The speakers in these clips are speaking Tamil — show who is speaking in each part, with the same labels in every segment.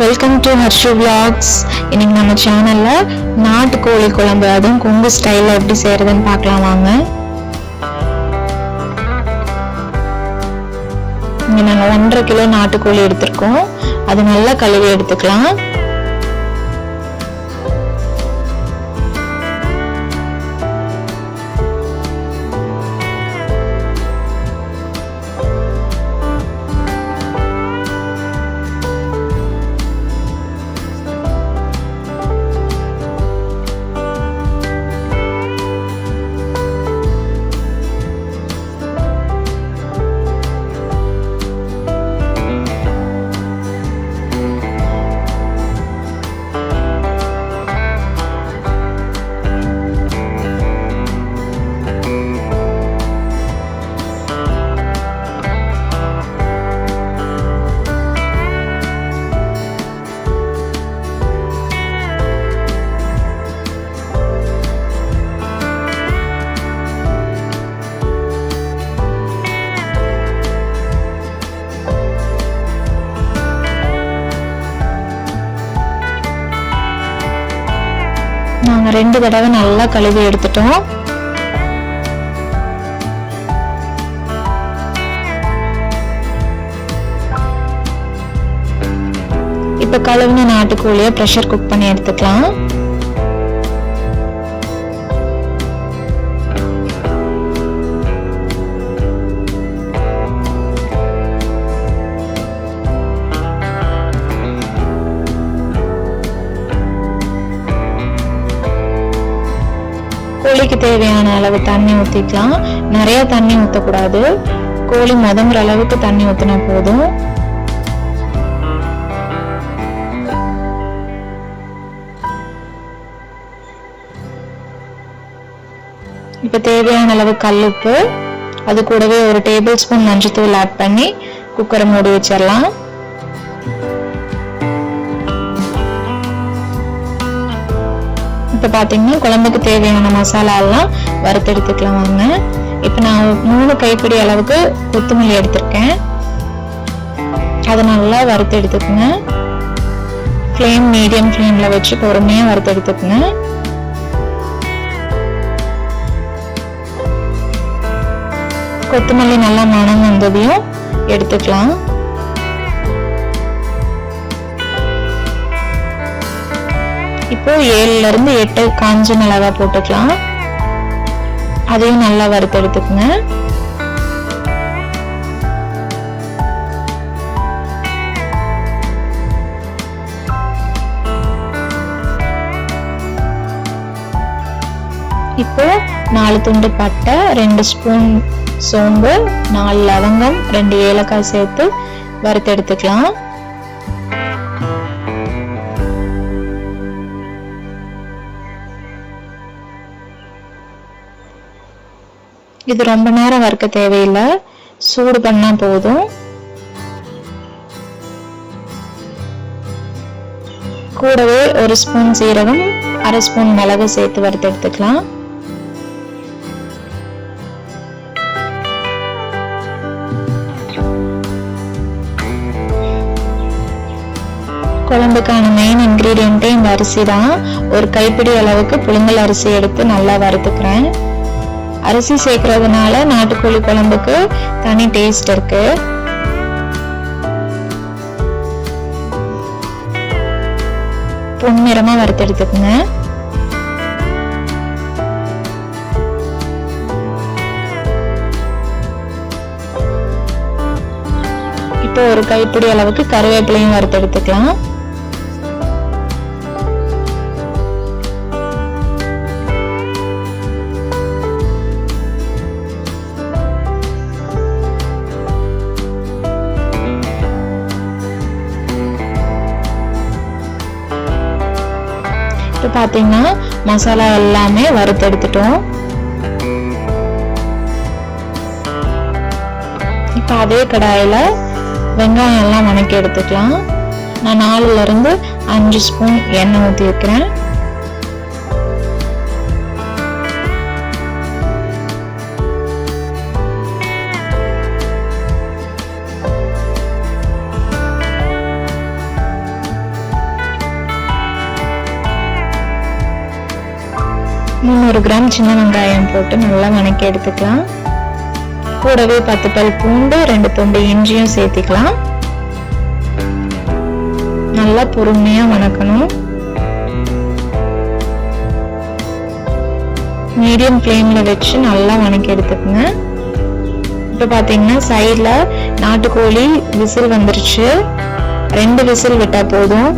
Speaker 1: Welcome to Harshu vlogs. இன்னைக்கு நம்ம சேனல்ல நாட்டுக்கோழி குழம்பு, அதுவும் கொங்கு ஸ்டைலில் எப்படி செய்யறதுன்னு பார்க்கலாம் வாங்க. இங்கே நாங்கள் 1.5 கிலோ நாட்டுக்கோழி எடுத்திருக்கோம். அது நல்லா கழுவி எடுத்துக்கலாம். நாங்கள் 2 தடவை நல்லா கழுவி எடுத்துட்டோம். இப்ப கழுவின நாட்டுக்கோழியை ப்ரெஷர் குக் பண்ணி எடுத்துக்கலாம். கோழிக்கு தேவையான அளவு தண்ணி ஊற்றிக்கலாம். நிறைய தண்ணி ஊற்றக்கூடாது. கோழி முதங்குற அளவுக்கு தண்ணி ஊற்றினா போதும். இப்போ தேவையான அளவு கல்லுப்பு, அது கூடவே 1 டேபிள் ஸ்பூன் மஞ்சத்தூள் ஆட் பண்ணி குக்கரை மூடி வச்சிடலாம். இப்போ பார்த்தீங்கன்னா குழம்புக்கு தேவையான மசாலா எல்லாம் வறுத்து எடுத்துக்கலாம் வாங்க. இப்போ நான் 3 கைப்பிடி அளவுக்கு கொத்தமல்லி எடுத்திருக்கேன். அதை நல்லா வறுத்து எடுத்துக்கோங்க. ஃப்ளேம் மீடியம் ஃப்ளேமில் வச்சு பொறுமையாக வறுத்து எடுத்துக்கோங்க. கொத்தமல்லி நல்லா மணம் வந்ததையும் எடுத்துக்கலாம். இப்போ 7ல இருந்து 8 காஞ்ச மிளகாய் போட்டுக்கலாம். அதையும் நல்லா வறுத்து எடுத்துக்கோங்க. இப்போ 4 துண்டு பட்டை, 2 ஸ்பூன் சோம்பு, 4 லவங்கம், 2 ஏலக்காய் சேர்த்து வறுத்து எடுத்துக்கலாம். இது ரொம்ப நேரம் வறுக்க தேவையில்லை, சூடு பண்ணா போதும். கூடவே 1 ஸ்பூன் சீரகம், 1/2 ஸ்பூன் மிளகு சேர்த்து வறுத்து எடுத்துக்கலாம். குழம்புக்கான மெயின் இன்கிரீடியன்ட்டே இந்த அரிசி தான். 1 கைப்பிடி அளவுக்கு புழுங்கல் அரிசி எடுத்து நல்லா வறுத்துக்கிறேன். அரிசி சேர்க்கறதுனால நாட்டுக்கோழி குழம்புக்கு தனி டேஸ்ட் இருக்கு. பொன்னிறமா வறுத்து எடுத்துக்கோங்க. இப்போ 1 கைப்பிடி அளவுக்கு கருவேப்பிலையும் வறுத்து எடுத்துக்கலாம். இப்போ பார்த்தீங்கன்னா மசாலா எல்லாமே வறுத்து எடுத்துட்டோம். இப்போ அதே கடாயில வெங்காயம் எல்லாம் வணக்கி எடுத்துக்கலாம். நான் 4ல இருந்து 5 ஸ்பூன் எண்ணெய் ஊற்றி வைக்கிறேன். 300 கிராம் சின்ன வெங்காயம் போட்டு நல்லா வணக்கி எடுத்துக்கலாம். கூடவே 10 பல் பூண்டு, 2 துண்டு இஞ்சியும் சேர்த்துக்கலாம். நல்லா பொறுமையா வணக்கணும். மீடியம் ஃப்ளேம்ல வச்சு நல்லா வணக்கி எடுத்துக்கங்க. இப்ப பாத்தீங்கன்னா சைடுல நாட்டுக்கோழி விசில் வந்துருச்சு. 2 விசில் விட்டா போதும்.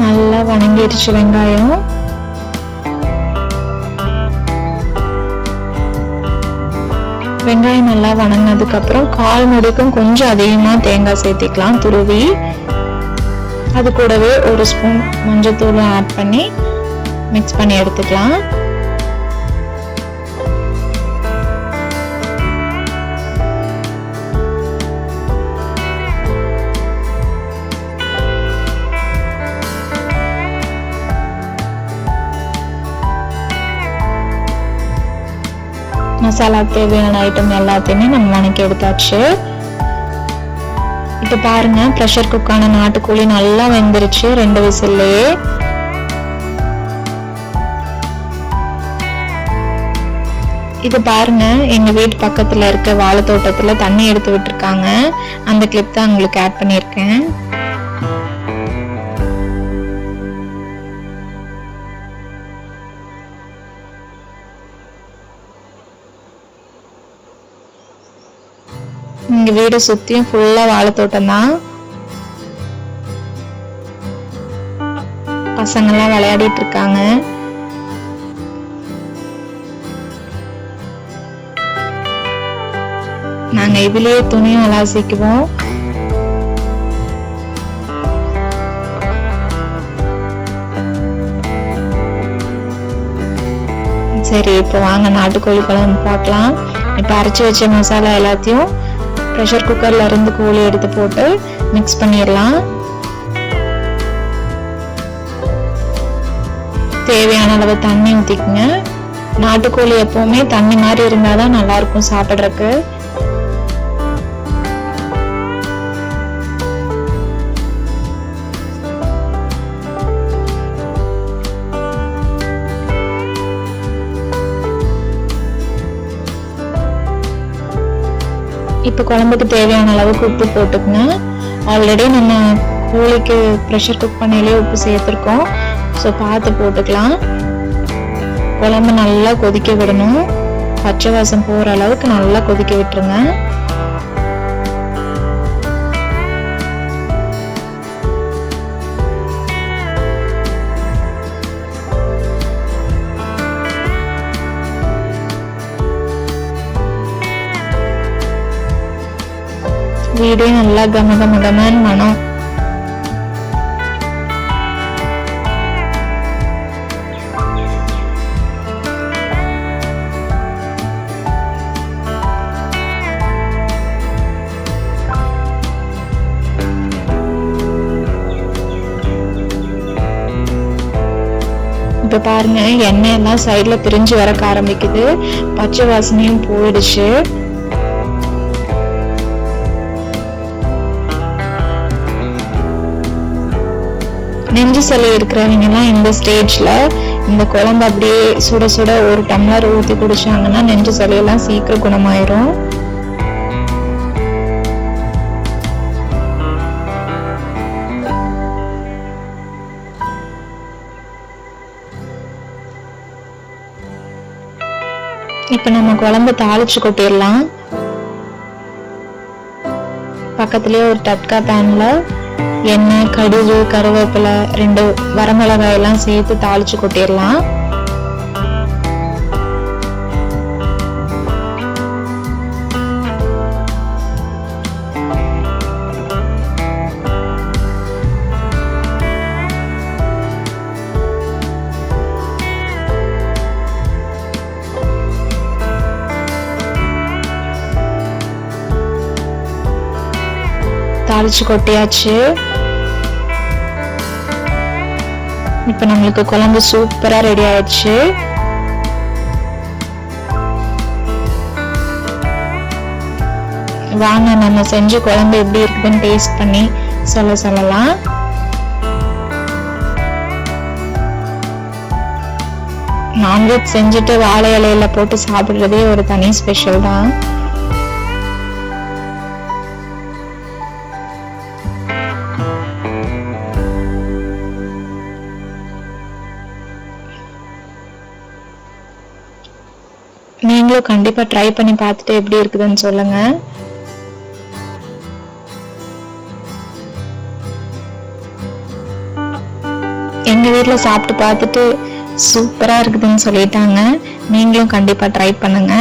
Speaker 1: நல்லா வணங்கிடுச்சு வெங்காயம். வெங்காயம் நல்லா வணங்கினதுக்கு அப்புறம் 1/4 மூடிக்கும் கொஞ்சம் அதிகமா தேங்காய் சேர்த்திக்கலாம் துருவி. அது கூடவே 1 ஸ்பூன் மஞ்சத்தூள் ஆட் பண்ணி மிக்ஸ் பண்ணி எடுத்துக்கலாம். மசாலா தேவையான ஐட்டம் எல்லாத்தையுமே நம்ம வணக்கி எடுத்தாச்சு. இப்ப பாருங்க ப்ரெஷர் குக்கான நாட்டுக்கோழி நல்லா வெந்துருச்சு 2 விசில்லையே. இது பாருங்க எங்க வீட்டு பக்கத்துல இருக்க வாழை தோட்டத்துல தண்ணி எடுத்து விட்டுருக்காங்க. அந்த கிளிப் தான் உங்களுக்கு ஆட் பண்ணியிருக்கேன். இங்க வீடு சுத்தியும் ஃபுல்லா வாழைத்தோட்டம் தான். பசங்க எல்லாம் விளையாடிட்டு இருக்காங்க. நாங்க இதுலயே துணியும் அலாசிக்குவோம். சரி இப்போ வாங்க நாட்டுக்கோழி குழம்பு பார்க்கலாம். இப்போ அரைச்சி வச்ச மசாலா எல்லாத்தையும் ப்ரெஷர் குக்கர்ல இருந்து கோழி எடுத்து போட்டு மிக்ஸ் பண்ணிடலாம். தேவையான அளவு தண்ணி ஊத்திக்குங்க. நாட்டுக்கோழி எப்பவுமே தண்ணி மாதிரி இருந்தாதான் நல்லா இருக்கும் சாப்பிட்றதுக்கு. இப்போ குழம்புக்கு தேவையான அளவுக்கு உப்பு போட்டுக்கங்க. ஆல்ரெடி நம்ம கோழிக்கு ப்ரெஷர் குக் பண்ணிலே உப்பு சேர்த்துருக்கோம். ஸோ பார்த்து போட்டுக்கலாம். குழம்பு நல்லா கொதிக்க விடணும். பச்சை வாசம் போகிற அளவுக்கு நல்லா கொதிக்க விட்டுருங்க. வீடே நல்லா கமகமகமான மனம். இப்ப பாருங்க எண்ணெய் எல்லாம் சைட்ல பிரிஞ்சு வரக்க ஆரம்பிக்குது. பச்சை வாசனையும் போயிடுச்சு. நெஞ்சு சளி இருக்கிறவங்க எல்லாம் இந்த ஸ்டேஜ்ல இந்த குழம்பு அப்படியே சுட சுட 1 டம்ளர் ஊத்தி குடிச்சாங்கன்னா நெஞ்சு சளி எல்லாம் சீக்கிரம் குணமாயிரும். இப்ப நம்ம குழம்பு தாளிச்சு கொட்டிடலாம். பக்கத்துலயே ஒரு டட்கா பேன்ல எண்ணெய், கடுகு, கருவேப்பிலை, 2 வரமிளகாய் எல்லாம் சேர்த்து தாளிச்சு கொட்டிடலாம். தாளிச்சு கொட்டியாச்சு. இப்போ நம்மளுக்கு குழம்பு சூப்பரா ரெடி ஆயிடுச்சு. வாங்க நம்ம செஞ்ச குழம்பு எப்படி இருக்குதுன்னு டேஸ்ட் பண்ணி சொல்லலாம். நான்வெஜ் செஞ்சுட்டு வாழை இலையில போட்டு சாப்பிடுறதே ஒரு தனி ஸ்பெஷல் தான். நீங்களும் கண்டிப்பா ட்ரை பண்ணி பார்த்துட்டு எப்படி இருக்குதுன்னு சொல்லுங்க. எங்க வீட்டுல சாப்பிட்டு பார்த்துட்டு சூப்பரா இருக்குதுன்னு சொல்லிட்டாங்க. நீங்களும் கண்டிப்பா ட்ரை பண்ணுங்க.